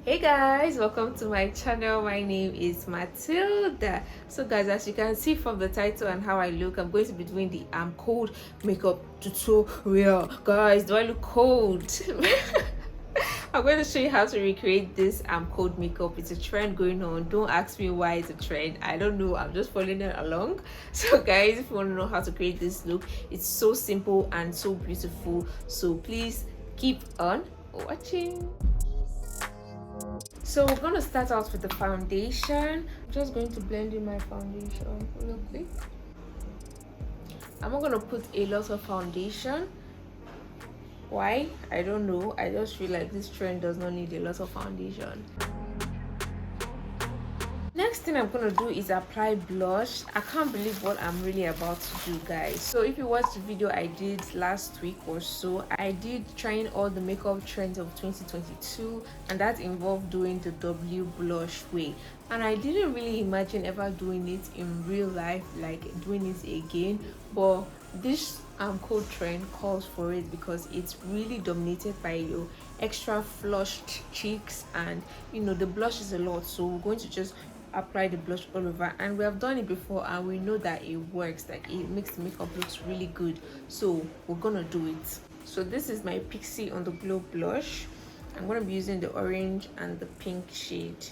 Hey guys, welcome to my channel. My name is Matilda. So guys, as you can see from the title and how I look, I'm going to be doing the I'm cold makeup tutorial. Guys, do I look cold? I'm going to show you how to recreate this cold makeup. It's a trend going on. Don't ask me why it's a trend. I don't know. I'm just following it along. So guys, if you want to know how to create this look, it's so simple and so beautiful. So please keep on watching. So we're going to start out with the foundation. I'm just going to blend in my foundation real quick. I'm not going to put a lot of foundation. Why? I don't know. I just feel like this trend does not need a lot of foundation. Next thing I'm gonna do is apply blush. I can't believe what I'm really about to do, guys. So if you watched the video I did last week or so, I did trying all the makeup trends of 2022, and that involved doing the W blush way, and I didn't really imagine ever doing it in real life, like doing it again. But this cold trend calls for it because it's really dominated by your extra flushed cheeks, and you know the blush is a lot, so we're going to just apply the blush all over, and we have done it before and we know that it works, like it makes the makeup looks really good, so we're gonna do it. So this is my Pixie on the Glow blush. I'm gonna be using the orange and the pink shade.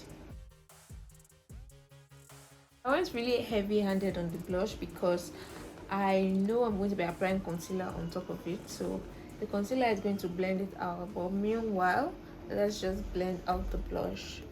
I went really heavy-handed on the blush because I know I'm going to be applying concealer on top of it, so the concealer is going to blend it out, but meanwhile let's just blend out the blush.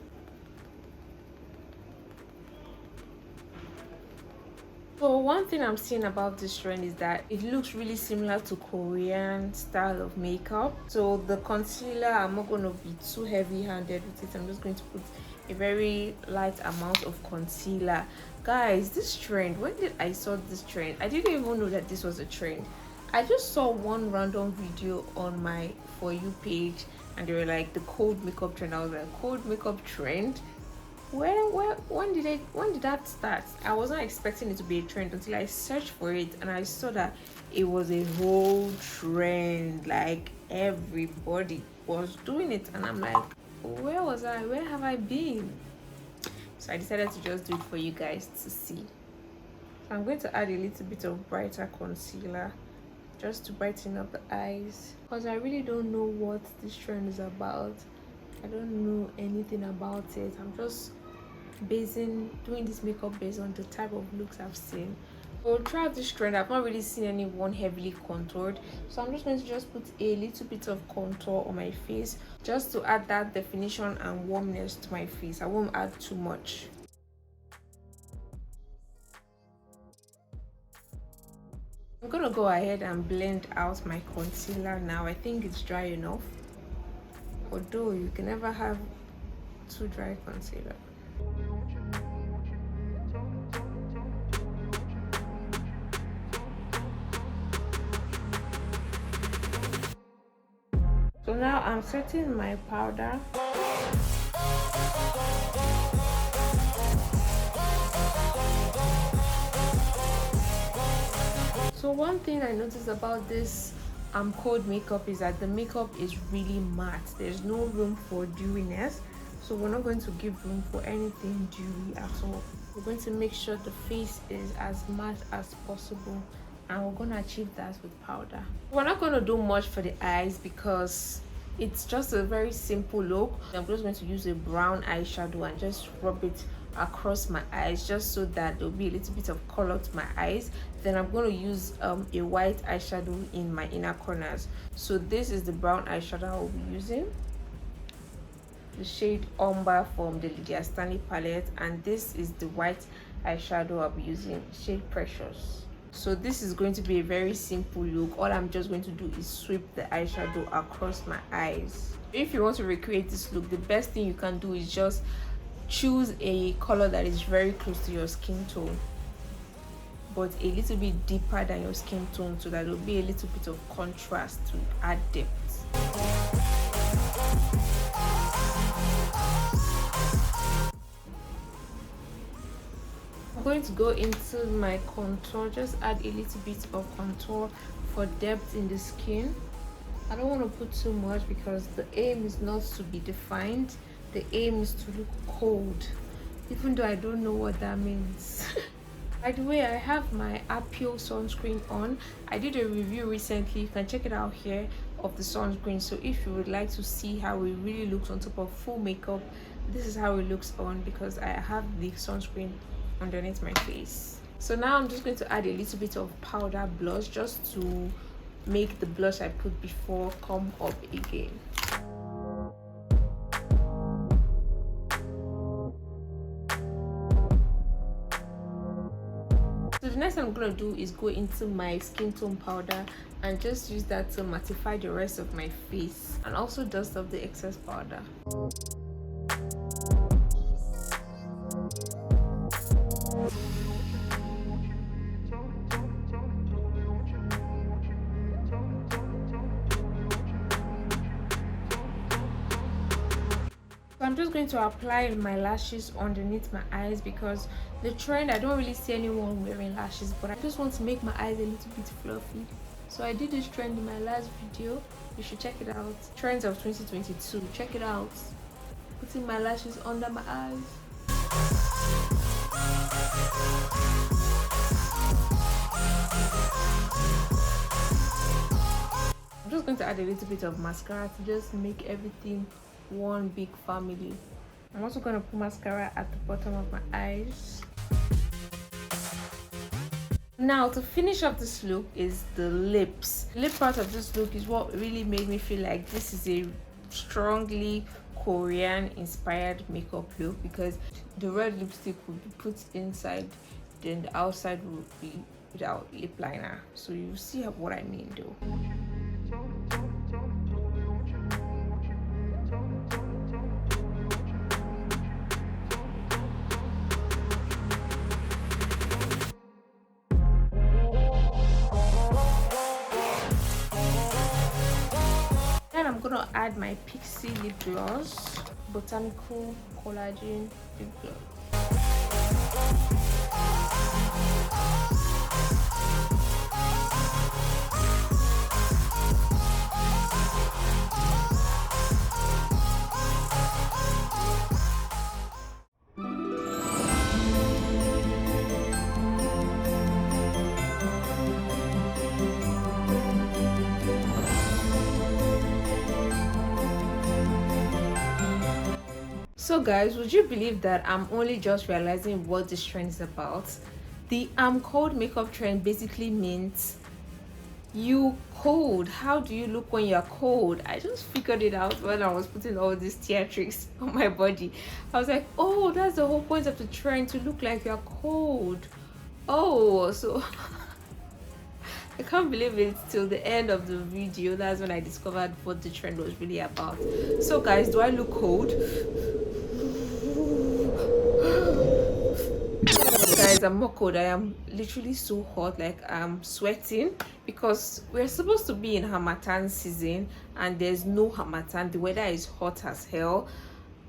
So one thing I'm seeing about this trend is that it looks really similar to Korean style of makeup. So the concealer, I'm not going to be too heavy-handed with it. I'm just going to put a very light amount of concealer. Guys, this trend, when did I saw this trend? I didn't even know that this was a trend. I just saw one random video on my For You page and they were like the cold makeup trend. I was like, cold makeup trend? When did that start? I wasn't expecting it to be a trend until I searched for it and I saw that it was a whole trend, like everybody was doing it, and I'm like, where was I? Where have I been? So I decided to just do it for you guys to see. So I'm going to add a little bit of brighter concealer just to brighten up the eyes, because I really don't know what this trend is about. I don't know anything about it. I'm just doing this makeup based on the type of looks I've seen. So throughout this trend, I've not really seen anyone heavily contoured, so I'm just going to just put a little bit of contour on my face just to add that definition and warmness to my face. I won't add too much. I'm gonna go ahead and blend out my concealer now. I think it's dry enough, although you can never have too dry concealer. So now I'm setting my powder. So one thing I noticed about this cold makeup is that the makeup is really matte. There's no room for dewiness, so we're not going to give room for anything dewy at all. We're going to make sure the face is as matte as possible, and we're going to achieve that with powder. We're not going to do much for the eyes because it's just a very simple look. I'm just going to use a brown eyeshadow and just rub it across my eyes just so that there'll be a little bit of color to my eyes. Then I'm going to use a white eyeshadow in my inner corners. So this is the brown eyeshadow I'll be using, the shade Umber from the Lydia Stanley palette, and this is the white eyeshadow I'll be using, shade Precious. So this is going to be a very simple look. All I'm just going to do is sweep the eyeshadow across my eyes. If you want to recreate this look, the best thing you can do is just choose a color that is very close to your skin tone, but a little bit deeper than your skin tone, so that there will be a little bit of contrast to add depth. I'm going to go into my contour, just add a little bit of contour for depth in the skin. I don't want to put too much because the aim is not to be defined. the aim is to look cold, even though I don't know what that means. By the way, I have my Aqua sunscreen on. I did a review recently, you can check it out here, of the sunscreen. So if you would like to see how it really looks on top of full makeup, this is how it looks on, because I have the sunscreen underneath my face. So now I'm just going to add a little bit of powder blush just to make the blush I put before come up again. So the next thing I'm going to do is go into my skin tone powder and just use that to mattify the rest of my face and also dust off the excess powder. I'm just going to apply my lashes underneath my eyes, because the trend, I don't really see anyone wearing lashes, but I just want to make my eyes a little bit fluffy. So I did this trend in my last video, you should check it out. Trends of 2022, check it out. Putting my lashes under my eyes. I'm just going to add a little bit of mascara to just make everything one big family. I'm also going to put mascara at the bottom of my eyes. Now to finish up this look is the lips. The lip part of this look is what really made me feel like this is a strongly Korean inspired makeup look, because the red lipstick will be put inside, then the outside will be without lip liner. So you see what I mean though. I'm gonna add my Pixie lip gloss, Botanical Collagen lip gloss. So guys, would you believe that I'm only just realizing what this trend is about? The I'm cold makeup trend basically means you cold. How do you look when you're cold? I just figured it out when I was putting all these theatrics on my body. I was like, oh, that's the whole point of the trend, to look like you're cold. Oh, so I can't believe it, till the end of the video that's when I discovered what the trend was really about. So guys, do I look cold? Guys, I'm not cold. I am literally so hot, like I'm sweating, because we're supposed to be in Harmattan season and there's no Harmattan. The weather is hot as hell.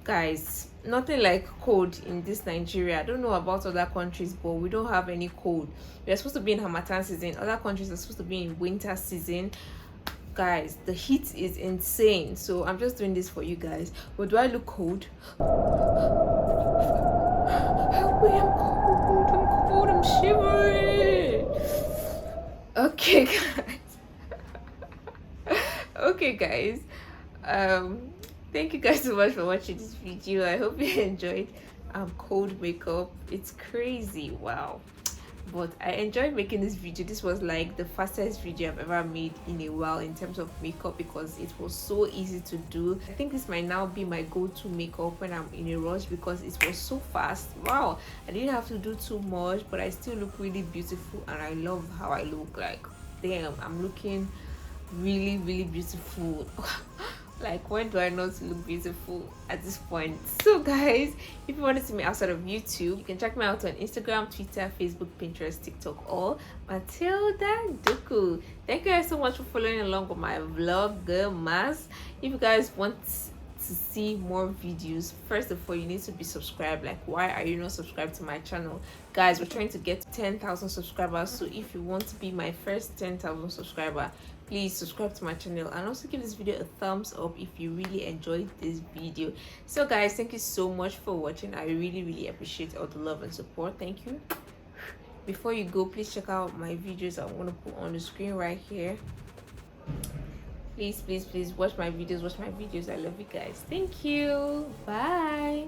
Guys, nothing like cold in this Nigeria. I don't know about other countries, but we don't have any cold. We're supposed to be in Harmattan season. Other countries are supposed to be in winter season. Guys, the heat is insane. So I'm just doing this for you guys. But do I look cold? Help me, I'm cold, I'm shivering. Okay guys. Okay guys, thank you guys so much for watching this video. I hope you enjoyed cold makeup. It's crazy, wow, but I enjoyed making this video. This was like the fastest video I've ever made in a while in terms of makeup, because it was so easy to do. I think this might now be my go-to makeup when I'm in a rush, because it was so fast. Wow, I didn't have to do too much, but I still look really beautiful, and I love how I look. Like, damn, I'm looking really, really beautiful. Like, when do I not look beautiful at this point? So guys, if you want to see me outside of YouTube, you can check me out on Instagram, Twitter, Facebook, Pinterest, TikTok, or Mathildaduku. Thank you guys so much for following along with my vlogmas. If you guys want to see more videos, first of all, you need to be subscribed. Like, why are you not subscribed to my channel? Guys, we're trying to get 10,000 subscribers. So if you want to be my first 10,000 subscriber, please subscribe to my channel and also give this video a thumbs up if you really enjoyed this video. So guys, thank you so much for watching. I really appreciate all the love and support. Thank you. Before you go, please check out my videos I'm going to put on the screen right here. Please watch my videos. I love you guys. Thank you. Bye.